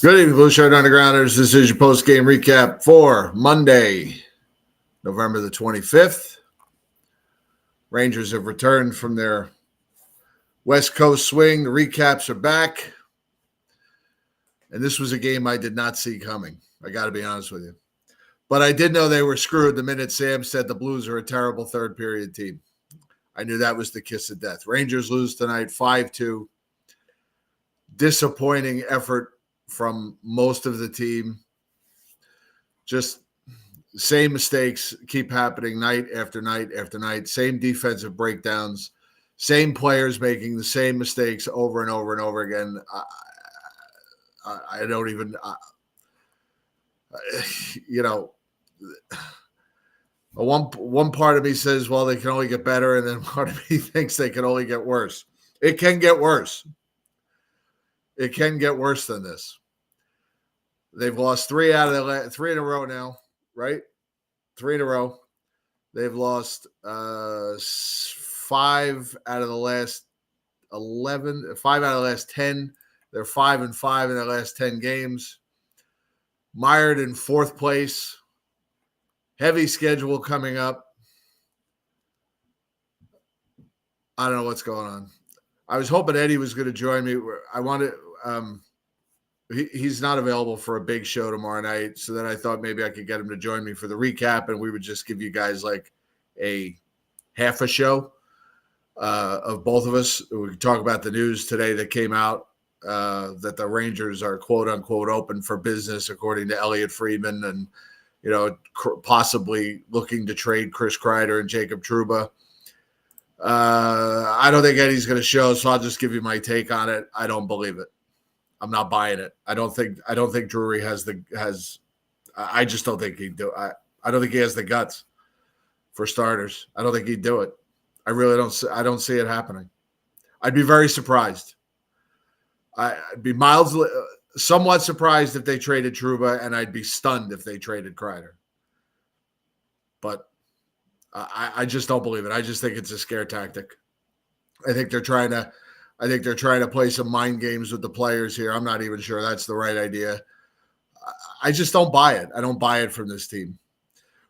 Good evening, Blue Shirt Undergrounders. This is your post-game recap for Monday, November the 25th. Rangers have returned from their West Coast swing. The recaps are back. And this was a game I did not see coming. I got to be honest with you. But I did know they were screwed the minute Sam said the Blues are a terrible third-period team. I knew that was the kiss of death. Rangers lose tonight 5-2. Disappointing effort from most of the team. Just same mistakes keep happening night after night after night. Same defensive breakdowns. Same players making the same mistakes over and over and over again. I don't even, one part of me says, well, they can only get better, and then part of me thinks they can only get worse. It can get worse. It can get worse than this. They've lost three in a row now, right? 3 in a row. They've lost 5 out of the last 11, 5 out of the last 10. They're 5-5 in their last 10 games. Mired in 4th place. Heavy schedule coming up. I don't know what's going on. I was hoping Eddie was going to join me. I wanted he's not available for a big show tomorrow night, so then I thought maybe I could get him to join me for the recap, and we would just give you guys like a half a show of both of us. We could talk about the news today that came out that the Rangers are quote unquote open for business, according to Elliot Friedman, and possibly looking to trade Chris Kreider and Jacob Trouba. I don't think Eddie's going to show, so I'll just give you my take on it. I don't believe it. I'm not buying it. I don't think Drury has. I just don't think he'd do. I don't think he has the guts for starters. I don't think he'd do it. I really don't. I don't see it happening. I'd be very surprised. I'd be somewhat surprised if they traded Trouba, and I'd be stunned if they traded Kreider. But I just don't believe it. I just think it's a scare tactic. I think they're trying to play some mind games with the players here. I'm not even sure that's the right idea. I just don't buy it. I don't buy it from this team.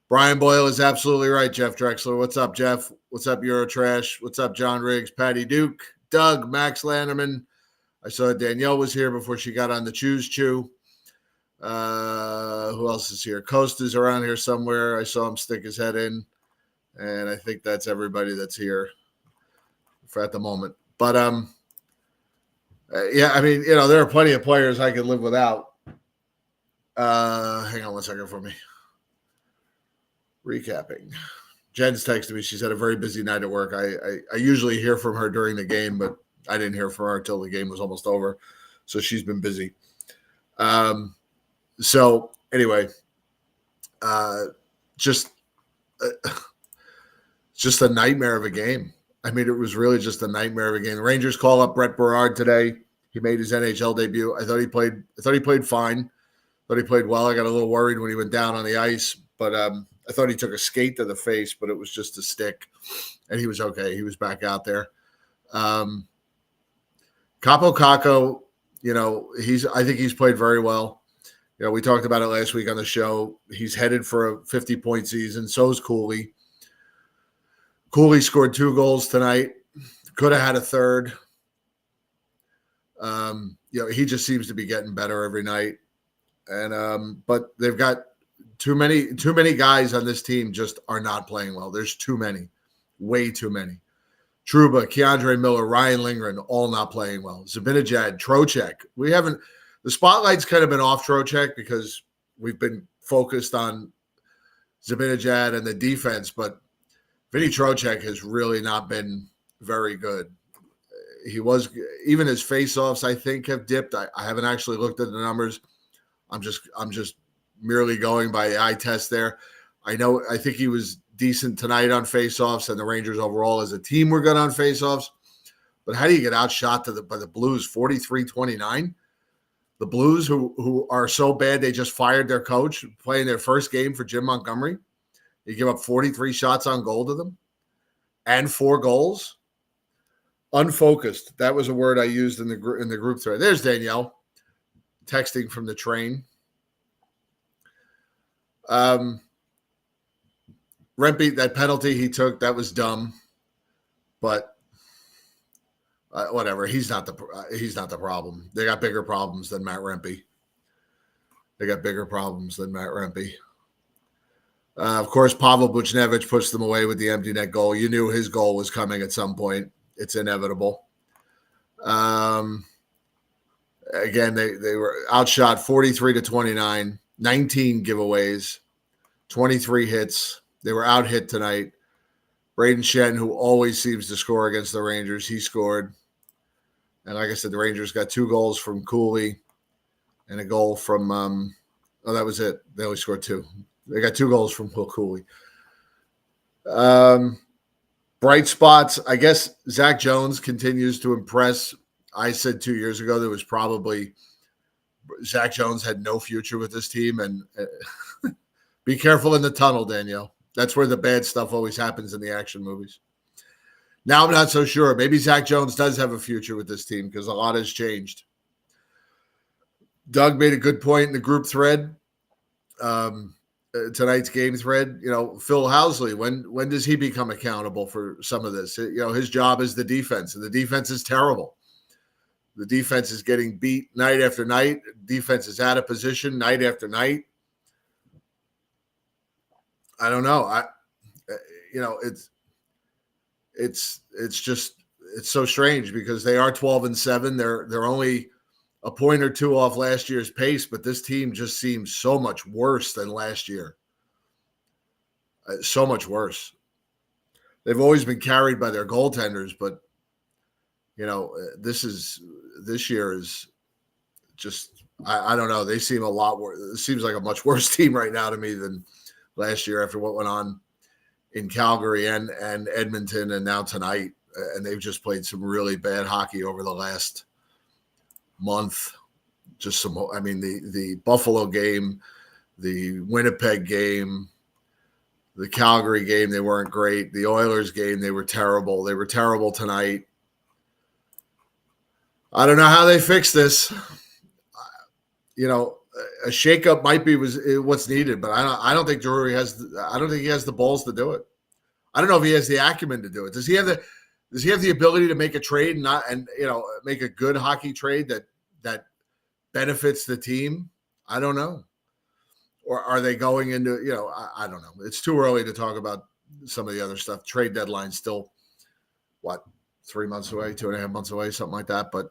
Brian Boyle is absolutely right, Jeff Drexler. What's up, Jeff? What's up, Eurotrash? What's up, John Riggs, Patty Duke, Doug, Max Landerman. I saw Danielle was here before she got on the Choose Chew. Who else is here? Costa's around here somewhere. I saw him stick his head in. And I think that's everybody that's here for at the moment. But, yeah, I mean, there are plenty of players I could live without. Hang on 1 second for me. Recapping. Jen's texted me. She's had a very busy night at work. I usually hear from her during the game, but I didn't hear from her until the game was almost over. So she's been busy. So anyway, just a nightmare of a game. I mean, it was really just a nightmare of a game. The Rangers call up Brett Berard today. He made his NHL debut. I thought he played fine. I thought he played well. I got a little worried when he went down on the ice, but I thought he took a skate to the face, but it was just a stick, and he was okay. He was back out there. Capo Caco, I think he's played very well. We talked about it last week on the show. He's headed for a 50-point season. So is Cooley. Cooley scored 2 goals tonight. Could have had a third. He just seems to be getting better every night. And but they've got too many guys on this team just are not playing well. There's too many. Way too many. Trouba, Keandre Miller, Ryan Lindgren, all not playing well. Zibanejad, Trocheck. The spotlight's kind of been off Trocheck because we've been focused on Zibanejad and the defense, but Vinny Trocheck has really not been very good. Even his faceoffs, I think, have dipped. I haven't actually looked at the numbers. I'm just merely going by eye test there. I think he was decent tonight on faceoffs, and the Rangers overall as a team were good on faceoffs. But how do you get outshot by the Blues 43-29? The Blues, who are so bad they just fired their coach, playing their first game for Jim Montgomery. You give up 43 shots on goal to them and 4 goals. Unfocused. That was a word I used in the group thread. There's Danielle. texting from the train. Rempe, that penalty he took, that was dumb, but whatever. He's not the problem. They got bigger problems than Matt Rempe. Of course, Pavel Buchnevich pushed them away with the empty net goal. You knew his goal was coming at some point. It's inevitable. Again, they were outshot 43-29, 19 giveaways, 23 hits. They were out hit tonight. Braden Shen, who always seems to score against the Rangers, he scored. And like I said, the Rangers got 2 goals from Cooley and a goal from that was it. They only scored 2. They got 2 goals from Will Cooley. Bright spots, I guess Zach Jones continues to impress. I said 2 years ago there was probably Zach Jones had no future with this team, and be careful in the tunnel, Danielle. That's where the bad stuff always happens in the action movies. Now I'm not so sure. Maybe Zach Jones does have a future with this team because a lot has changed. Doug made a good point in the group thread, tonight's game thread. You know, Phil Housley, when does he become accountable for some of this? You know, his job is the defense, and the defense is terrible. The defense is getting beat night after night. Defense is out of position night after night. I don't know. It's so strange because they are 12-7. They're only a point or 2 off last year's pace, but this team just seems so much worse than last year. So much worse. They've always been carried by their goaltenders, but you know, this year is just I don't know. They seem a lot worse. It seems like a much worse team right now to me than last year after what went on in Calgary and Edmonton and now tonight. And they've just played some really bad hockey over the last month. Just some, I mean, the Buffalo game, the Winnipeg game, the Calgary game, they weren't great. The Oilers game, they were terrible. They were terrible tonight. I don't know how they fix this. You know, a shakeup might be what's needed, but I don't think Drury has. I don't think he has the balls to do it. I don't know if he has the acumen to do it. Does he have the ability to make a trade and make a good hockey trade that benefits the team? I don't know. Or are they going into, I don't know. It's too early to talk about some of the other stuff. Trade deadline still, 3 months away, 2.5 months away, something like that. But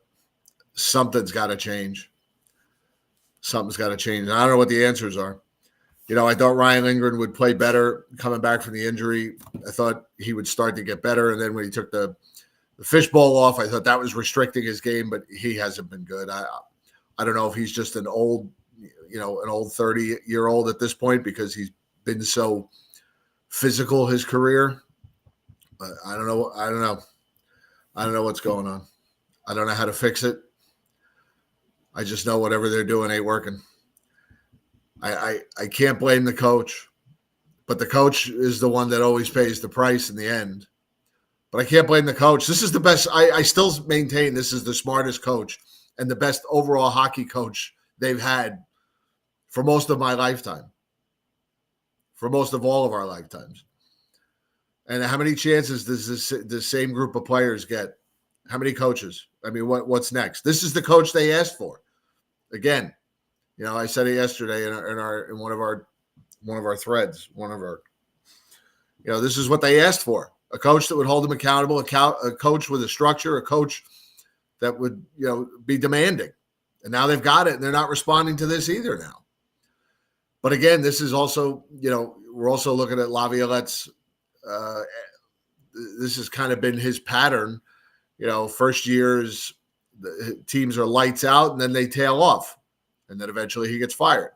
something's got to change. Something's got to change. And I don't know what the answers are. I thought Ryan Lindgren would play better coming back from the injury. I thought he would start to get better. And then when he took the fishbowl off, I thought that was restricting his game, but he hasn't been good. I don't know if he's just an old 30-year-old at this point because he's been so physical his career. But I don't know. I don't know what's going on. I don't know how to fix it. I just know whatever they're doing ain't working. I can't blame the coach, but the coach is the one that always pays the price in the end. But I can't blame the coach. This is the best. I still maintain this is the smartest coach and the best overall hockey coach they've had for most of my lifetime, for most of all of our lifetimes. And how many chances does the same group of players get? How many coaches? I mean, what's next? This is the coach they asked for. Again, I said it yesterday in one of our threads. This is what they asked for: a coach that would hold them accountable, a coach with a structure, a coach that would be demanding. And now they've got it, and they're not responding to this either now. But again, this is also we're also looking at Laviolette's. This has kind of been his pattern. First years, the teams are lights out, and then they tail off. And then eventually he gets fired.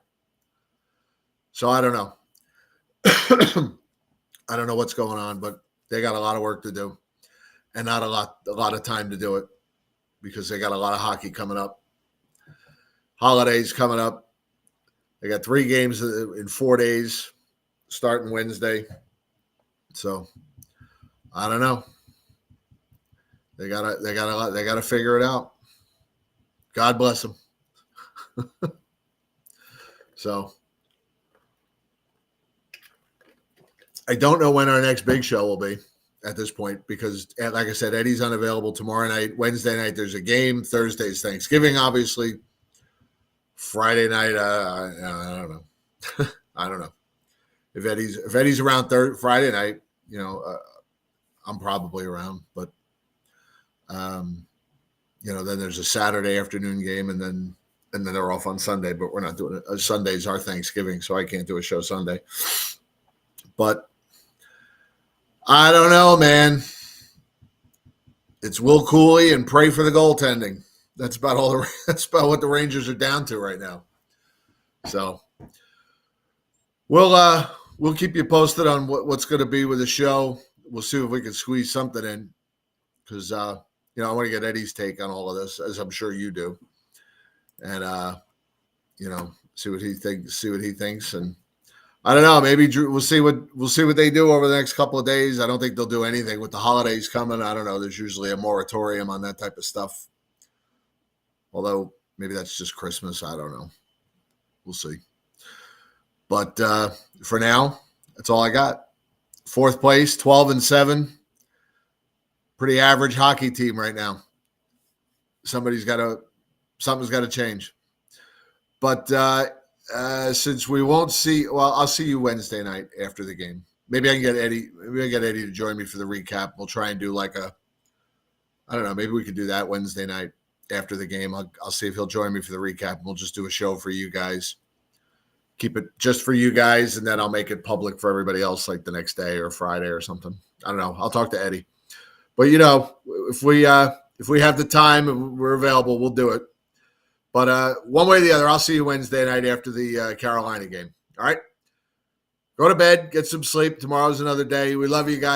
So I don't know. I don't know what's going on, but they got a lot of work to do and not a lot of time to do it because they got a lot of hockey coming up. Holidays coming up. They got 3 games in 4 days starting Wednesday. So I don't know. They gotta figure it out. God bless them. So I don't know when our next big show will be at this point because, like I said, Eddie's unavailable tomorrow night. Wednesday night, there's a game. Thursday's Thanksgiving, obviously. Friday night, I don't know. I don't know. If Eddie's around Friday night, I'm probably around. But, then there's a Saturday afternoon game, and then they're off on Sunday. But we're not doing it. Sunday's our Thanksgiving, so I can't do a show Sunday. But I don't know, man. It's Will Cooley and pray for the goaltending. That's about all. That's about what the Rangers are down to right now. So we'll keep you posted on what's going to be with the show. We'll see if we can squeeze something in because I want to get Eddie's take on all of this, as I'm sure you do, and see what he thinks, and I don't know. Maybe we'll see what they do over the next couple of days. I don't think they'll do anything with the holidays coming. I don't know. There's usually a moratorium on that type of stuff. Although maybe that's just Christmas. I don't know. We'll see. But for now, that's all I got. 4th place, 12-7. Pretty average hockey team right now. Something's got to change. But since we won't see, I'll see you Wednesday night after the game. Maybe I can get Eddie. Maybe I get Eddie to join me for the recap. We'll try and do I don't know. Maybe we could do that Wednesday night after the game. I'll see if he'll join me for the recap. We'll just do a show for you guys. Keep it just for you guys, and then I'll make it public for everybody else, like the next day or Friday or something. I don't know. I'll talk to Eddie. But if we have the time and we're available, we'll do it. But one way or the other, I'll see you Wednesday night after the Carolina game. All right? Go to bed, get some sleep. Tomorrow's another day. We love you guys.